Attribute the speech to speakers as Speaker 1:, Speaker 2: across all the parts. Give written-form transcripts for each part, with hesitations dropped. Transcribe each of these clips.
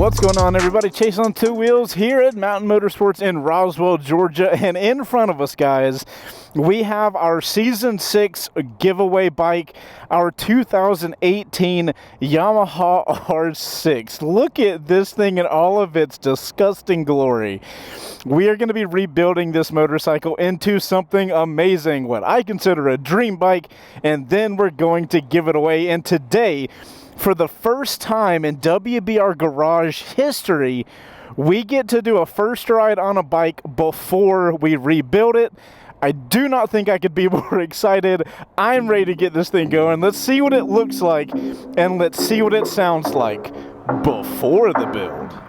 Speaker 1: What's going on, everybody? Chaseontwowheels here at Mountain Motorsports in Roswell, Georgia. And in front of us, guys, we have our Season 6 giveaway bike, our 2018 Yamaha R6. Look at this thing in all of its disgusting glory. We are going to be rebuilding this motorcycle into something amazing, what I consider a dream bike, and then we're going to give it away. And today, for the first time in WBRGarage history, we get to do a first ride on a bike before we rebuild it. I do not think I could be more excited. I'm ready to get this thing going. Let's see what it looks like, and let's see what it sounds like before the build.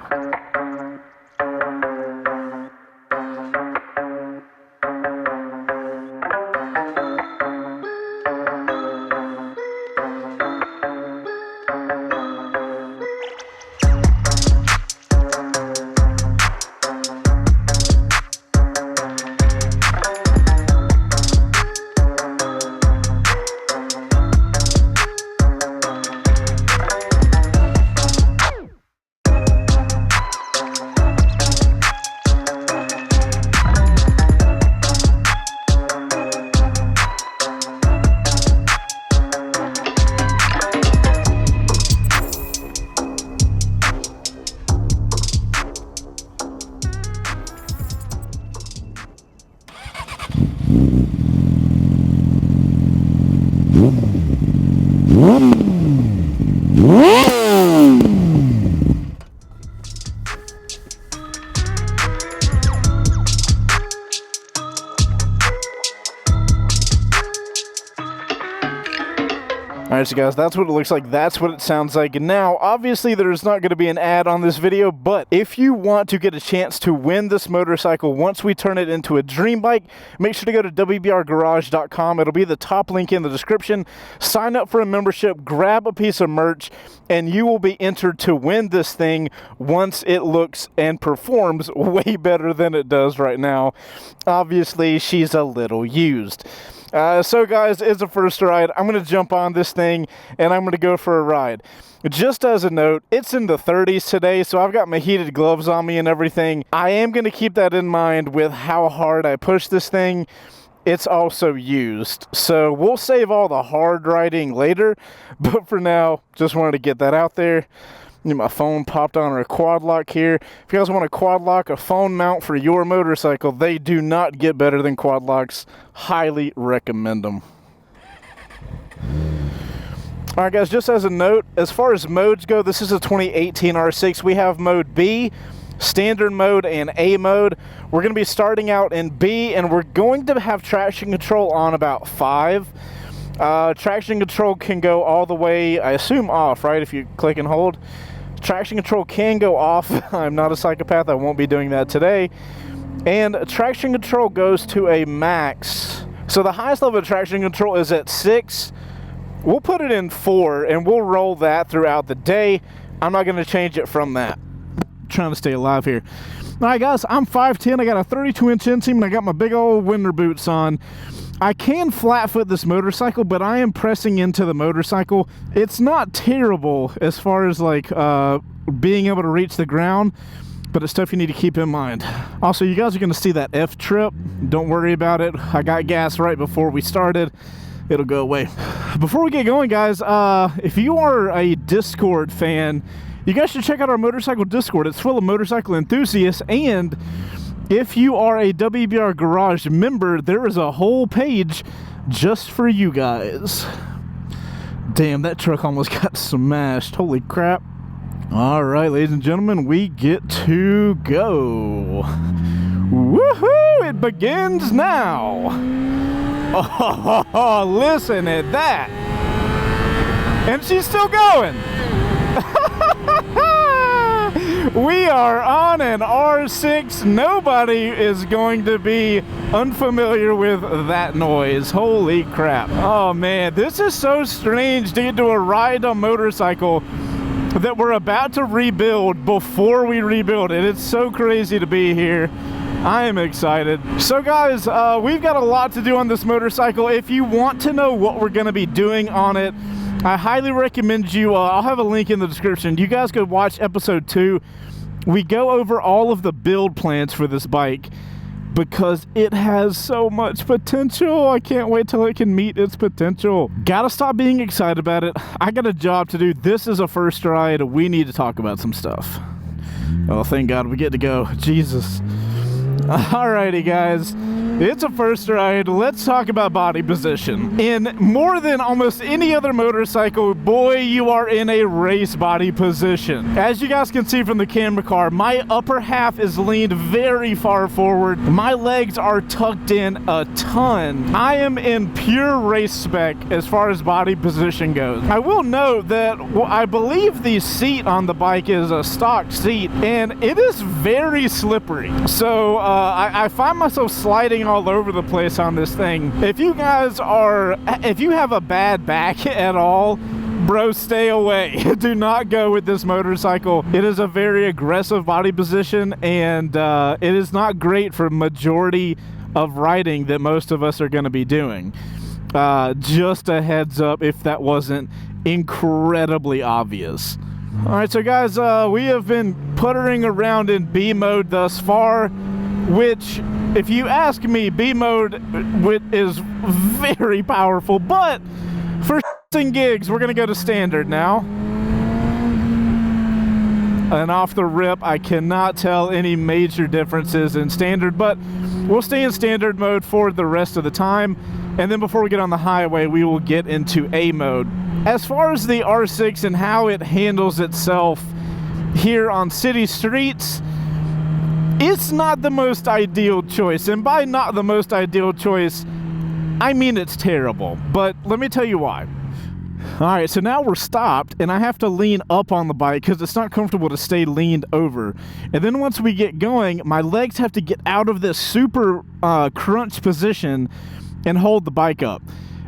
Speaker 1: Alright, so guys, that's what it looks like. That's what it sounds like. Now, obviously, there's not going to be an ad on this video, but if you want to get a chance to win this motorcycle once we turn it into a dream bike, make sure to go to WBRGarage.com. It'll be the top link in the description. Sign up for a membership, grab a piece of merch, and you will be entered to win this thing once it looks and performs way better than it does right now. Obviously, she's a little used. So guys, it's a first ride. I'm going to jump on this thing and I'm going to go for a ride. Just as a note, it's in the 30s today, so I've got my heated gloves on me and everything. I am going to keep that in mind with how hard I push this thing. It's also used, so we'll save all the hard riding later, but for now, just wanted to get that out there. My phone popped on a quad lock here. If you guys want a quad lock, a phone mount for your motorcycle, they do not get better than quad locks. Highly recommend them. Alright guys, just as a note, as far as modes go, this is a 2018 R6. We have mode B, standard mode, and A mode. We're going to be starting out in B, and we're going to have traction control on about 5. Traction control can go all the way, I assume, off, right, if you click and hold. Traction control can go off. I'm not a psychopath. I won't be doing that today. And traction control goes to a max. So the highest level of traction control is at 6. We'll put it in 4, and we'll roll that throughout the day. I'm not going to change it from that. I'm trying to stay alive here. All right, guys, I'm 5'10". I got a 32-inch inseam, and I got my big old winter boots on. I can flat foot this motorcycle, but I am pressing into the motorcycle. It's not terrible as far as like being able to reach the ground, but it's stuff you need to keep in mind. Also, you guys are going to see that F trip. Don't worry about it. I got gas right before we started. It'll go away. Before we get going, guys, if you are a Discord fan, you guys should check out our motorcycle Discord. It's full of motorcycle enthusiasts, and if you are a WBRGarage member, there is a whole page just for you guys. Damn, that truck almost got smashed. Holy crap. All right, ladies and gentlemen, we get to go. Woohoo! It begins now. Oh, listen at that. And she's still going. We are on an R6. Nobody is going to be unfamiliar with that noise. Holy crap. Oh man, this is so strange to get to a ride on motorcycle that we're about to rebuild before we rebuild it. It's so crazy to be here. I am excited. So guys, we've got a lot to do on this motorcycle. If you want to know what we're going to be doing on it, I highly recommend you, I'll have a link in the description. You guys go watch episode 2. We go over all of the build plans for this bike because it has so much potential. I can't wait till it can meet its potential. Gotta stop being excited about it. I got a job to do. This is a first ride. We need to talk about some stuff. Oh, thank God we get to go. Jesus. Alrighty, guys. It's a first ride. Let's talk about body position. In more than almost any other motorcycle, boy, you are in a race body position. As you guys can see from the camera car, my upper half is leaned very far forward. My legs are tucked in a ton. I am in pure race spec as far as body position goes. I will note that I believe the seat on the bike is a stock seat, and it is very slippery. So I find myself sliding all over the place on this thing. If you have a bad back at all, bro, stay away. Do not go with this motorcycle. It is a very aggressive body position, and it is not great for majority of riding that most of us are going to be doing. Just a heads up if that wasn't incredibly obvious. Alright, so guys, we have been puttering around in B mode thus far, which, if you ask me, B mode is very powerful, but for and gigs, we're going to go to standard now. And off the rip, I cannot tell any major differences in standard, but we'll stay in standard mode for the rest of the time. And then before we get on the highway, we will get into A mode. As far as the R6 and how it handles itself here on city streets, it's not the most ideal choice. And by not the most ideal choice, I mean it's terrible. But let me tell you why. Alright, so now we're stopped, and I have to lean up on the bike because it's not comfortable to stay leaned over. And then once we get going, my legs have to get out of this super crunch position and hold the bike up.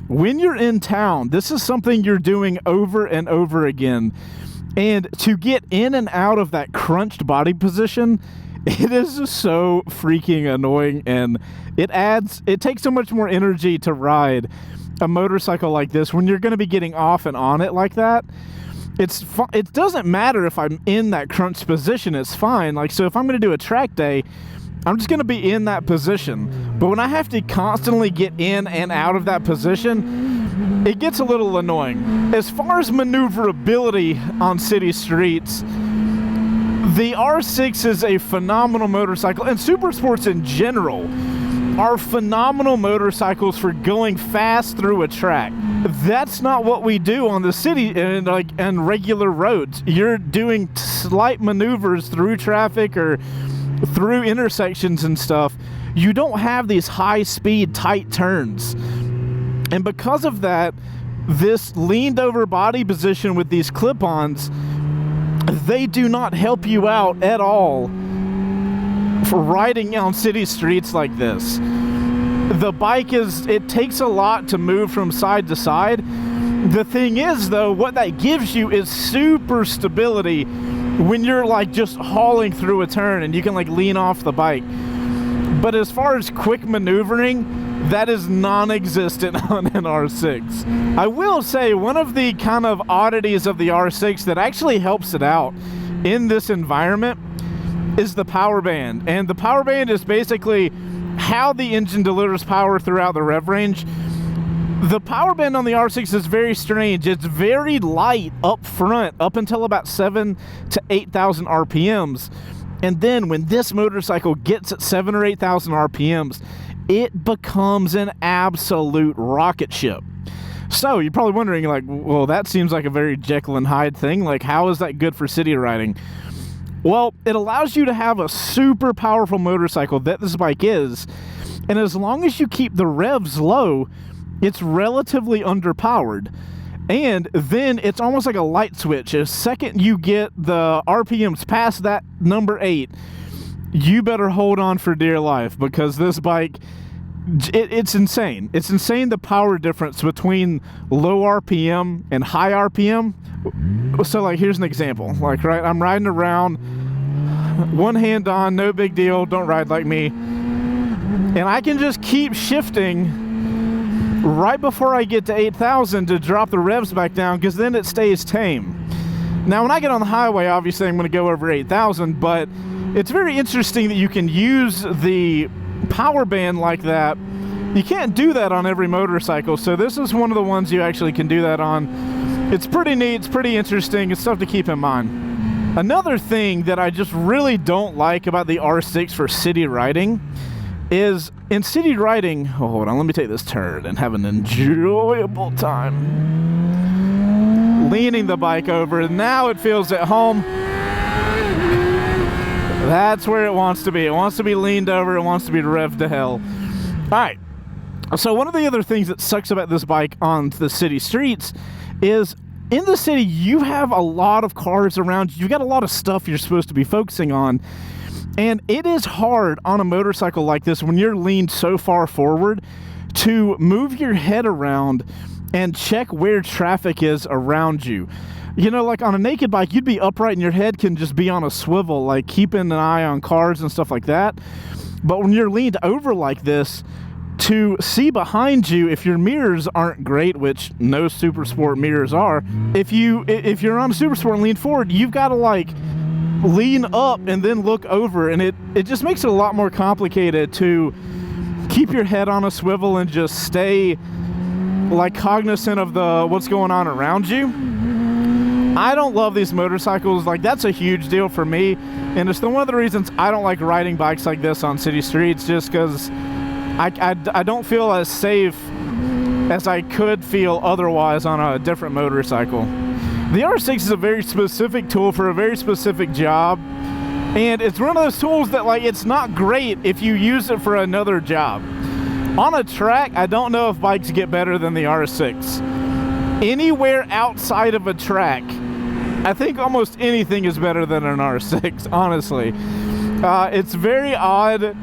Speaker 1: When you're in town, this is something you're doing over and over again. And to get in and out of that crunched body position, it is just so freaking annoying, and it takes so much more energy to ride a motorcycle like this when you're going to be getting off and on it like that. It doesn't matter if I'm in that crunch position, it's fine. Like, so if I'm going to do a track day, I'm just going to be in that position. But when I have to constantly get in and out of that position, it gets a little annoying. As far as maneuverability on city streets, the R6 is a phenomenal motorcycle, and super sports in general are phenomenal motorcycles for going fast through a track. That's not what we do on the city and regular roads. You're doing slight maneuvers through traffic or through intersections and stuff. You don't have these high speed tight turns, and because of that, this leaned over body position with these clip-ons, they do not help you out at all for riding on city streets like this. The bike it takes a lot to move from side to side. The thing is, though, what that gives you is super stability when you're like just hauling through a turn and you can like lean off the bike. But as far as quick maneuvering, that is non-existent on an R6. I will say one of the kind of oddities of the R6 that actually helps it out in this environment is the power band. And the power band is basically how the engine delivers power throughout the rev range. The power band on the R6 is very strange. It's very light up front, up until about 7,000 to 8,000 RPMs. And then when this motorcycle gets at 7,000 or 8,000 RPMs, it becomes an absolute rocket ship. So you're probably wondering, like, well, that seems like a very Jekyll and Hyde thing. Like, how is that good for city riding? Well, it allows you to have a super powerful motorcycle that this bike is, and as long as you keep the revs low, it's relatively underpowered. And then it's almost like a light switch. The second you get the RPMs past that number 8, you better hold on for dear life, because this bike, it's insane. It's insane, the power difference between low RPM and high RPM. So like, here's an example. Like, right, I'm riding around, one hand on, no big deal, don't ride like me. And I can just keep shifting right before I get to 8,000 to drop the revs back down, because then it stays tame. Now, when I get on the highway, obviously I'm going to go over 8,000, but it's very interesting that you can use the power band like that. You can't do that on every motorcycle, so this is one of the ones you actually can do that on. It's pretty neat, it's pretty interesting, it's stuff to keep in mind. Another thing that I just really don't like about the R6 for city riding is in city riding, oh, hold on, let me take this turn and have an enjoyable time. Leaning the bike over, now it feels at home. That's where it wants to be. It wants to be leaned over, it wants to be revved to hell. All right, so one of the other things that sucks about this bike on the city streets is in the city, you have a lot of cars around you. You got a lot of stuff you're supposed to be focusing on. And it is hard on a motorcycle like this when you're leaned so far forward to move your head around and check where traffic is around you. You know, like on a naked bike, you'd be upright and your head can just be on a swivel, like keeping an eye on cars and stuff like that. But when you're leaned over like this, to see behind you, if your mirrors aren't great, which no Super Sport mirrors are, if you're on a Super Sport and lean forward, you've got to like lean up and then look over, and it just makes it a lot more complicated to keep your head on a swivel and just stay like cognizant of what's going on around you. I don't love these motorcycles. Like, that's a huge deal for me, and it's one of the reasons I don't like riding bikes like this on city streets, just because I don't feel as safe as I could feel otherwise on a different motorcycle. The R6 is a very specific tool for a very specific job, and it's one of those tools that, like, it's not great if you use it for another job. On a track, I don't know if bikes get better than the R6. Anywhere outside of a track, I think almost anything is better than an R6, honestly. It's very odd,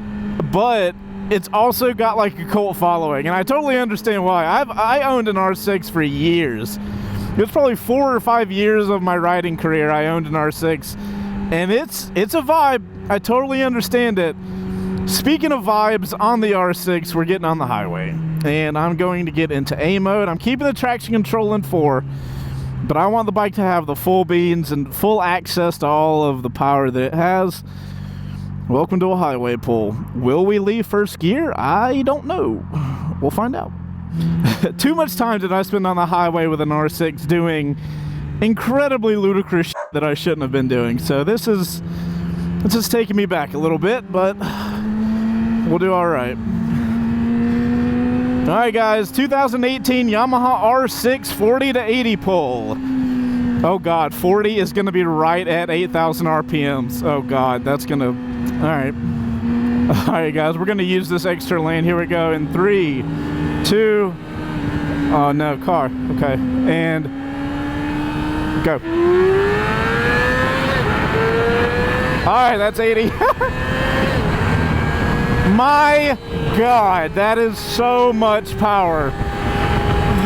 Speaker 1: but it's also got like a cult following, and I totally understand why. I owned an R6 for years. It was probably 4 or 5 years of my riding career I owned an R6, and it's a vibe. I totally understand it. Speaking of vibes, on the R6, we're getting on the highway, and I'm going to get into A mode. I'm keeping the traction control in 4, but I want the bike to have the full beans and full access to all of the power that it has. Welcome to a highway pull. Will we leave first gear? I don't know. We'll find out. Too much time did I spend on the highway with an R6 doing incredibly ludicrous shit that I shouldn't have been doing. So this is taking me back a little bit, but we'll do all right. All right, guys, 2018 Yamaha R6 40 to 80 pull. Oh God, 40 is gonna be right at 8,000 RPMs. Oh God, that's gonna, all right. All right, guys, we're gonna use this extra lane. Here we go in 3, 2, oh no, car, okay, and go. All right, that's 80. My God, that is so much power.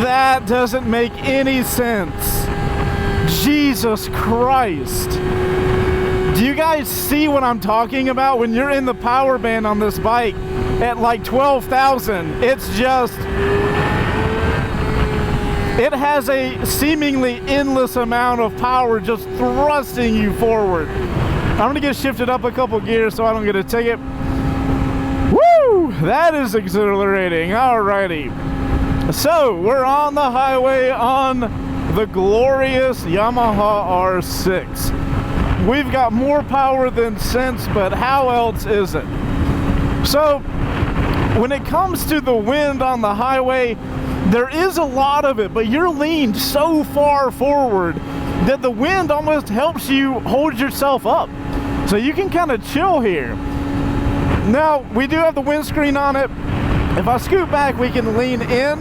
Speaker 1: That doesn't make any sense. Jesus Christ. Do you guys see what I'm talking about? When you're in the power band on this bike at like 12,000, it's just, it has a seemingly endless amount of power just thrusting you forward. I'm gonna get shifted up a couple gears so I don't get a ticket. Woo! That is exhilarating. Alrighty. So we're on the highway on the glorious Yamaha R6. We've got more power than sense, but how else is it? So when it comes to the wind on the highway, there is a lot of it, but you're leaned so far forward that the wind almost helps you hold yourself up. So you can kind of chill here. Now, we do have the windscreen on it. If I scoot back, we can lean in,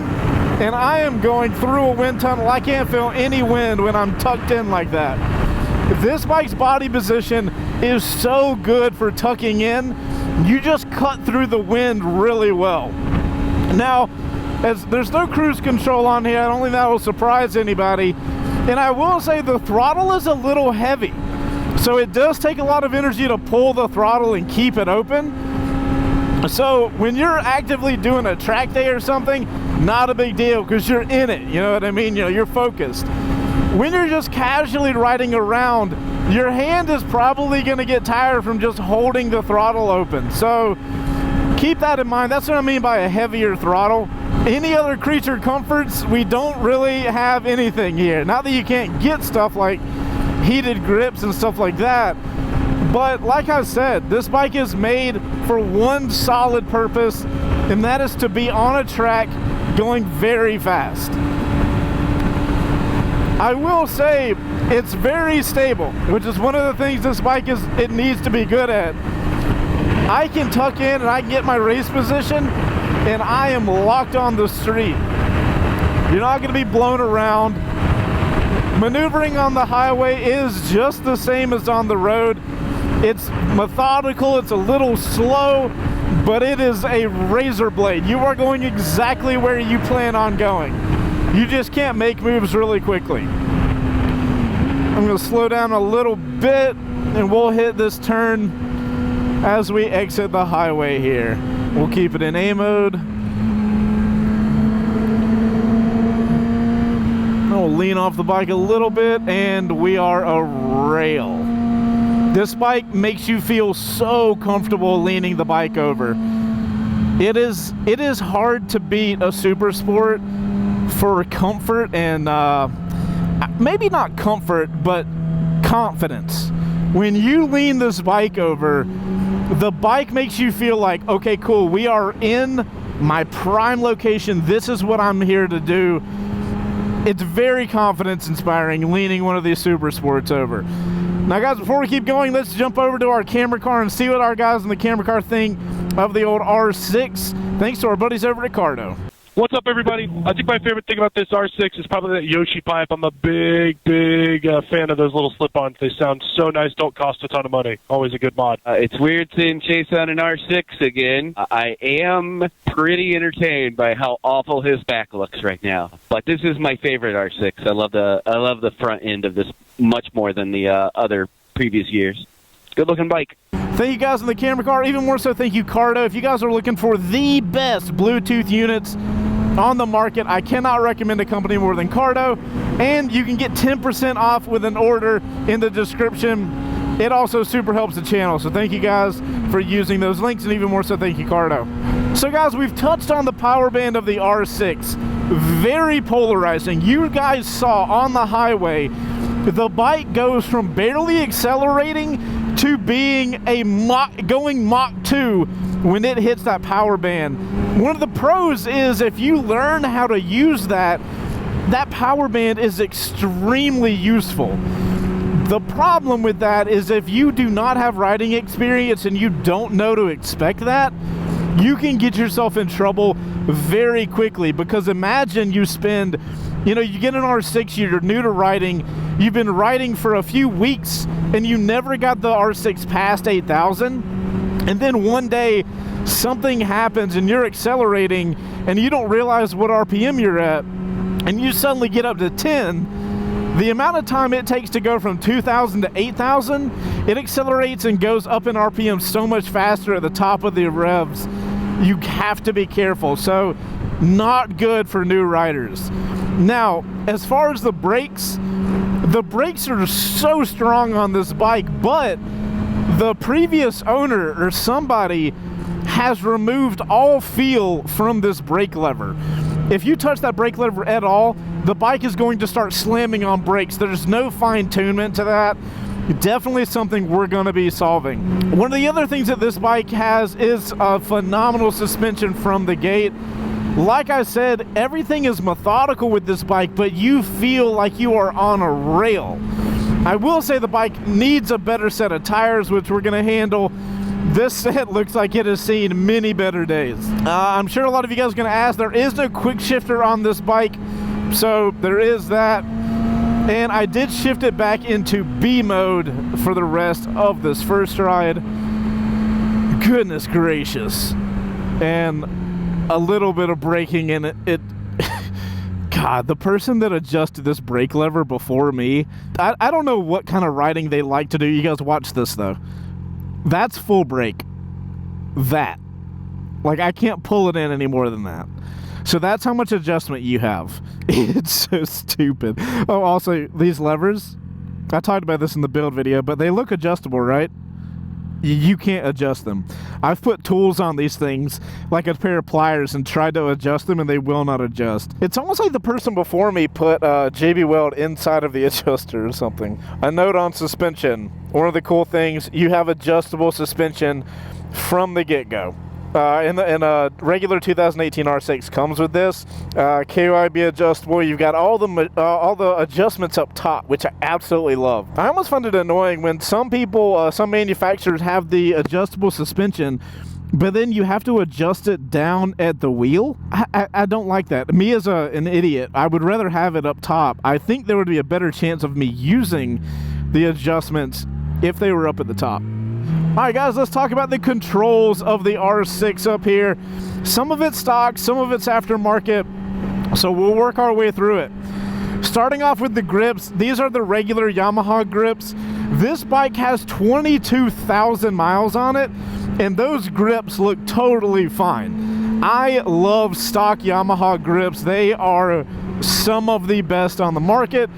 Speaker 1: and I am going through a wind tunnel. I can't feel any wind when I'm tucked in like that. This bike's body position is so good for tucking in. You just cut through the wind really well. Now, as there's no cruise control on here, I don't think that will surprise anybody. And I will say the throttle is a little heavy. So it does take a lot of energy to pull the throttle and keep it open. So when you're actively doing a track day or something, not a big deal because you're in it, you know what I mean? You know, you're focused. When you're just casually riding around, your hand is probably going to get tired from just holding the throttle open. So keep that in mind. That's what I mean by a heavier throttle. Any other creature comforts, we don't really have anything here. Not that you can't get stuff like heated grips and stuff like that, but like I said, this bike is made for one solid purpose, and that is to be on a track going very fast. I will say it's very stable, which is one of the things this bike it needs to be good at. I can tuck in and I can get my race position and I am locked on the street. You're not going to be blown around. Maneuvering on the highway is just the same as on the road. It's methodical, it's a little slow, but it is a razor blade. You are going exactly where you plan on going. You just can't make moves really quickly. I'm going to slow down a little bit and we'll hit this turn as we exit the highway here. We'll keep it in A mode. We'll lean off the bike a little bit and we are a rail. This bike makes you feel so comfortable leaning the bike over. It is hard to beat a super sport for comfort and maybe not comfort, but confidence. When you lean this bike over, the bike makes you feel like, okay, cool, we are in my prime location. This is what I'm here to do. It's very confidence inspiring leaning one of these super sports over. Now guys, before we keep going, let's jump over to our camera car and see what our guys in the camera car think of the old R6. Thanks to our buddies over at Cardo.
Speaker 2: What's up, everybody? I think my favorite thing about this R6 is probably that Yoshi pipe. I'm a big fan of those little slip-ons. They sound so nice, don't cost a ton of money. Always a good mod.
Speaker 3: It's weird seeing Chase on an R6 again. I am pretty entertained by how awful his back looks right now. But this is my favorite R6. I love the front end of this much more than the other previous years. Good-looking bike.
Speaker 1: Thank you guys in the camera car. Even more so, thank you, Cardo. If you guys are looking for the best Bluetooth units on the market, I cannot recommend a company more than Cardo, and you can get 10% off with an order in the description. It also super helps the channel, so thank you guys for using those links, and even more so, thank you, Cardo. So guys, we've touched on the power band of the R6. Very polarizing. You guys saw on the highway, the bike goes from barely accelerating to being going Mach 2 when it hits that power band. One of the pros is if you learn how to use that power band is extremely useful. The problem with that is if you do not have riding experience and you don't know to expect that, you can get yourself in trouble very quickly, because imagine you spend, you get an R6, you're new to riding, you've been riding for a few weeks and you never got the R6 past 8,000, and then one day something happens and you're accelerating and you don't realize what RPM you're at and you suddenly get up to 10. The amount of time it takes to go from 2,000 to 8,000, it accelerates and goes up in RPM so much faster at the top of the revs. You have to be careful. So not good for new riders. Now, as far as the brakes are so strong on this bike, but the previous owner or somebody has removed all feel from this brake lever. If you touch that brake lever at all, the bike is going to start slamming on brakes. There's no fine-tunement to that. Definitely something we're going to be solving. One of the other things that this bike has is a phenomenal suspension from the gate. Like I said, everything is methodical with this bike, but you feel like you are on a rail. I will say the bike needs a better set of tires, which we're going to handle. This set looks like it has seen many better days. I'm sure a lot of you guys are going to ask, there is no quick shifter on this bike, so there is that. And I did shift it back into B mode for the rest of this first ride. Goodness gracious. And a little bit of braking in it. God, the person that adjusted this brake lever before me, I don't know what kind of riding they like to do. You guys watch this though. That's full brake. That. Like, I can't pull it in any more than that. So that's how much adjustment you have. It's so stupid. Oh, also, these levers, I talked about this in the build video, but they look adjustable, right? You can't adjust them. I've put tools on these things, like a pair of pliers, and tried to adjust them, and they will not adjust. It's almost like the person before me put JB Weld inside of the adjuster or something. A note on suspension. One of the cool things, you have adjustable suspension from the get-go. In a regular 2018 R6 comes with this KYB adjustable. You've got all the adjustments up top, which I absolutely love. I almost find it annoying when some people, some manufacturers have the adjustable suspension, but then you have to adjust it down at the wheel. I don't like that. Me as an idiot, I would rather have it up top. I think there would be a better chance of me using the adjustments if they were up at the top. Alright guys, let's talk about the controls of the R6 up here. Some of it's stock, some of it's aftermarket, so we'll work our way through it. Starting off with the grips, these are the regular Yamaha grips. This bike has 22,000 miles on it, and those grips look totally fine. I love stock Yamaha grips. They are some of the best on the market.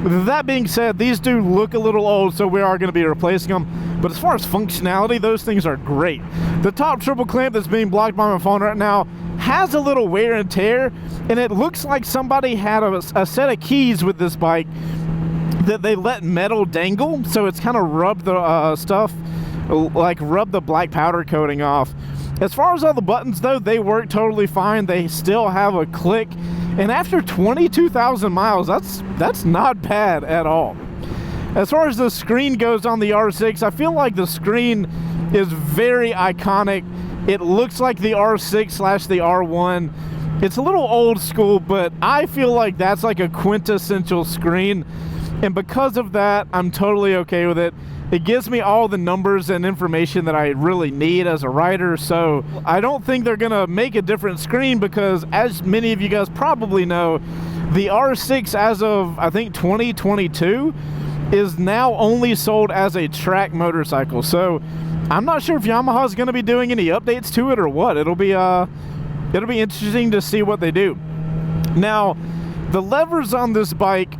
Speaker 1: That being said, these do look a little old, so we are going to be replacing them. But as far as functionality, those things are great. The top triple clamp that's being blocked by my phone right now has a little wear and tear, and it looks like somebody had a set of keys with this bike that they let metal dangle, so it's kind of rubbed the stuff, like rubbed the black powder coating off. As far as all the buttons though, they work totally fine. They still have a click, and after 22,000 miles, that's not bad at all. As far as the screen goes on the R6, I feel like the screen is very iconic. It looks like the R6 / the R1. It's a little old school, but I feel like that's like a quintessential screen. And because of that, I'm totally okay with it. It gives me all the numbers and information that I really need as a rider. So I don't think they're gonna make a different screen because, as many of you guys probably know, the R6 as of, I think, 2022 is now only sold as a track motorcycle. So I'm not sure if Yamaha is going to be doing any updates to it or what. It'll be interesting to see what they do. Now, the levers on this bike,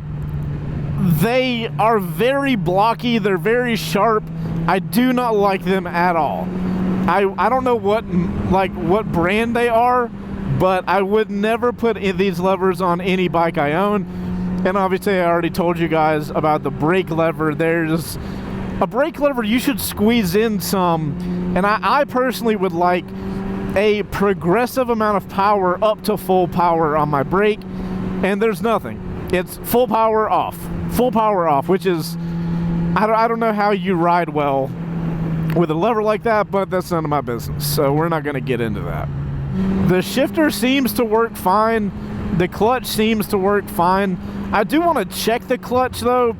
Speaker 1: they are very blocky. They're very sharp. I do not like them at all. I don't know what brand they are, but I would never put these levers on any bike I own. And obviously I already told you guys about the brake lever. There's a brake lever you should squeeze in some, and I personally would like a progressive amount of power up to full power on my brake, and there's nothing. It's full power off, which is, I don't know how you ride well with a lever like that, but that's none of my business, so we're not going to get into that. The shifter seems to work fine. The clutch seems to work fine. I do want to check the clutch though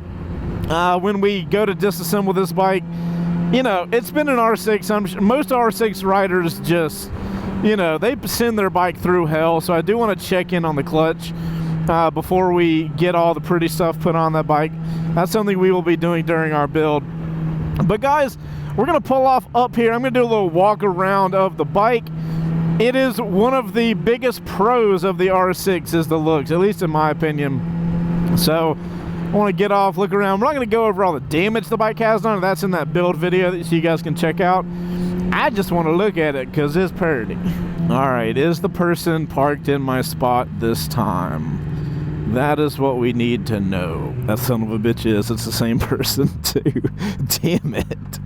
Speaker 1: when we go to disassemble this bike. You know, it's been an R6. I'm sure most R6 riders just, you know, they send their bike through hell. So I do want to check in on the clutch before we get all the pretty stuff put on that bike. That's something we will be doing during our build. But guys, we're going to pull off up here. I'm going to do a little walk around of the bike. It is one of the biggest pros of the R6 is the looks, at least in my opinion. So I want to get off, look around. We're not going to go over all the damage the bike has on it. That's in that build video so you guys can check out. I just want to look at it because it's pretty. All right, is the person parked in my spot this time? That is what we need to know. That son of a bitch is. It's the same person too. Damn it.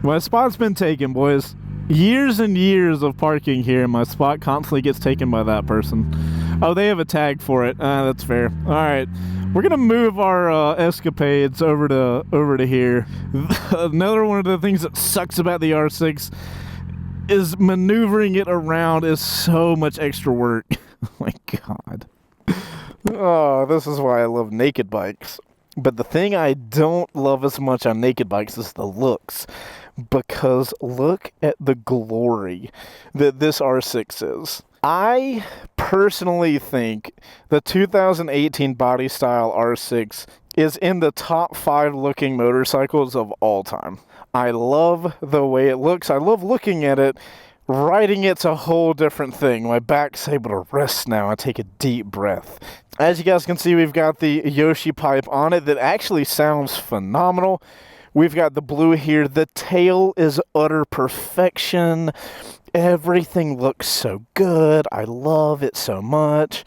Speaker 1: My spot's been taken, boys. Years and years of parking here. My spot constantly gets taken by that person. Oh, they have a tag for it. That's fair. All right, we're gonna move our escapades over to here. Another one of the things that sucks about the R6 is maneuvering it around is so much extra work. Oh my god. Oh, this is why I love naked bikes. But the thing I don't love as much on naked bikes is the looks. Because look at the glory that this R6 is. I personally think the 2018 body style R6 is in the top 5 looking motorcycles of all time. I love the way it looks. I love looking at it. riding it's a whole different thing. My back's able to rest now. I take a deep breath. As you guys can see, we've got the Yoshi pipe on it that actually sounds phenomenal. We've got the blue here. The tail is utter perfection. Everything looks so good. I love it so much.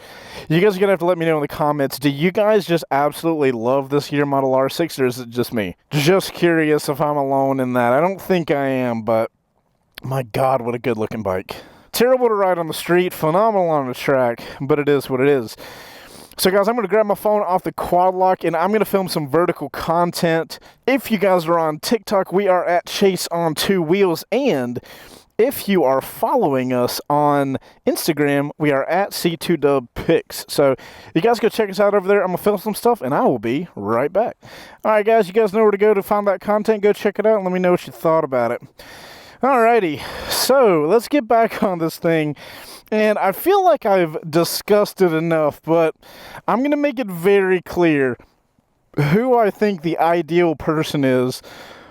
Speaker 1: You guys are going to have to let me know in the comments. Do you guys just absolutely love this year model R6, or is it just me? Just curious if I'm alone in that. I don't think I am, but my God, what a good looking bike. Terrible to ride on the street, phenomenal on the track, but it is what it is. So guys, I'm going to grab my phone off the quad lock and I'm going to film some vertical content. If you guys are on TikTok, we are at Chaseontwowheels, and if you are following us on Instagram, we are at C2DubPics. So you guys go check us out over there. I'm going to film some stuff and I will be right back. All right, guys, you guys know where to go to find that content. Go check it out and let me know what you thought about it. Alrighty, so let's get back on this thing. And I feel like I've discussed it enough, but I'm going to make it very clear who I think the ideal person is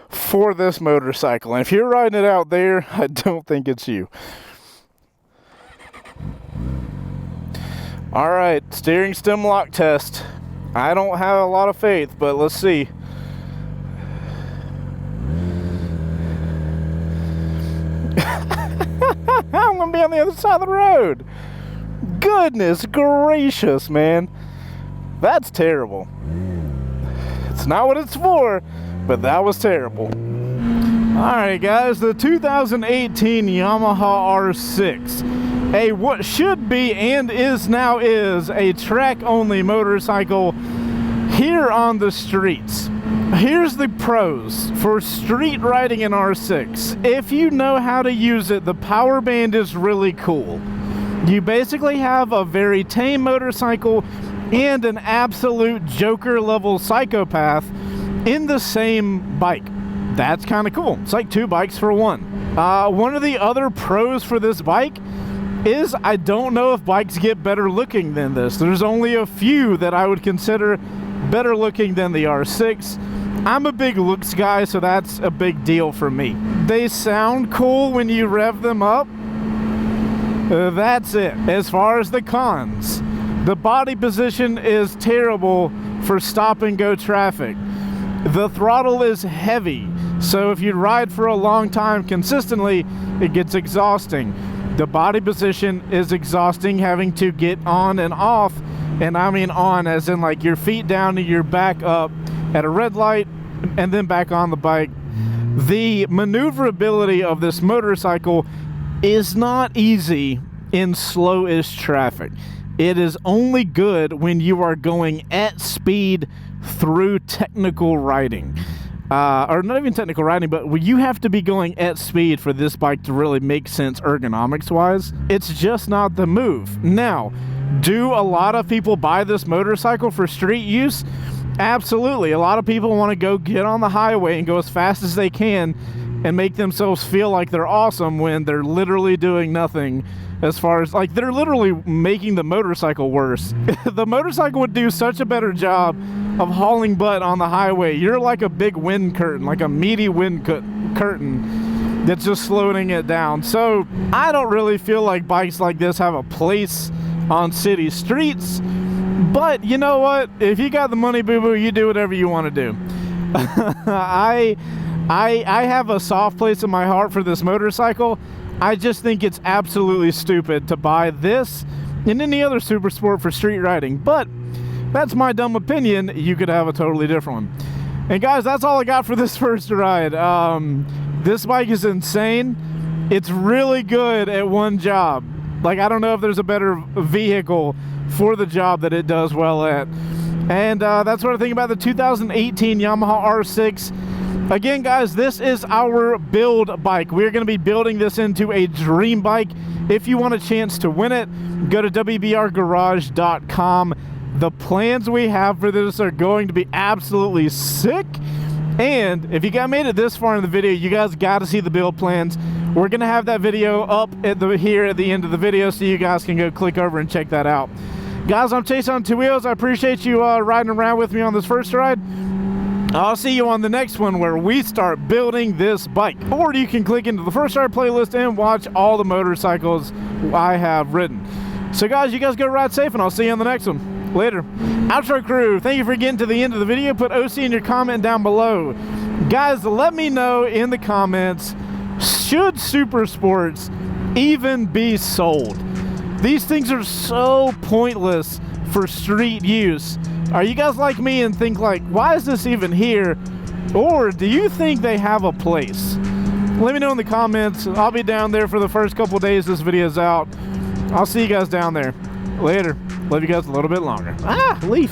Speaker 1: for this motorcycle. And if you're riding it out there, I don't think it's you. Alright, steering stem lock test. I don't have a lot of faith, but let's see. I'm gonna be on the other side of the road. Goodness gracious, man. That's terrible. It's not what it's for, but that was terrible. Alright guys, the 2018 Yamaha R6. A what should be and is now is a track-only motorcycle here on the streets. Here's the pros for street riding an R6. If you know how to use it, the power band is really cool. You basically have a very tame motorcycle and an absolute Joker level psychopath in the same bike. That's kind of cool. It's like two bikes for one. One of the other pros for this bike is I don't know if bikes get better looking than this. There's only a few that I would consider better looking than the R6. I'm a big looks guy, so that's a big deal for me. They sound cool when you rev them up. That's it. As far as the cons, the body position is terrible for stop and go traffic. The throttle is heavy, so if you ride for a long time consistently, it gets exhausting. The body position is exhausting, having to get on and off, and I mean on as in like your feet down and your back up at a red light and then back on the bike. The maneuverability of this motorcycle is not easy in slow-ish traffic. It is only good when you are going at speed through technical riding. Or not even technical riding, but you have to be going at speed for this bike to really make sense ergonomics-wise. It's just not the move. Now, do a lot of people buy this motorcycle for street use? Absolutely. A lot of people want to go get on the highway and go as fast as they can and make themselves feel like they're awesome when they're literally doing nothing. As far as, like, they're literally making the motorcycle worse. The motorcycle would do such a better job of hauling butt on the highway. You're like a big wind curtain, like a meaty wind curtain that's just slowing it down. So I don't really feel like bikes like this have a place on city streets. But you know what? If you got the money, boo-boo, you do whatever you want to do. I have a soft place in my heart for this motorcycle. I just think it's absolutely stupid to buy this and any other super sport for street riding. But that's my dumb opinion. You could have a totally different one. And guys, that's all I got for this first ride. This bike is insane. It's really good at one job. Like, I don't know if there's a better vehicle for the job that it does well at. And that's what I think about the 2018 Yamaha R6. Again, guys, this is our build bike. We're going to be building this into a dream bike. If you want a chance to win it, go to WBRGarage.com. The plans we have for this are going to be absolutely sick. And if you guys made it this far in the video, you guys got to see the build plans. We're going to have that video up at here at the end of the video, so you guys can go click over and check that out. Guys, I'm Chaseontwowheels. I appreciate you riding around with me on this first ride. I'll see you on the next one where we start building this bike. Or you can click into the First Ride playlist and watch all the motorcycles I have ridden. So guys, you guys go ride safe, and I'll see you on the next one. Later. Outro crew, thank you for getting to the end of the video. Put OC in your comment down below. Guys, let me know in the comments, should Super Sports even be sold? These things are so pointless for street use. Are you guys like me and think like, why is this even here? Or do you think they have a place? Let me know in the comments. I'll be down there for the first couple days this video's out. I'll see you guys down there. Later. Love you guys a little bit longer. Ah, leaf.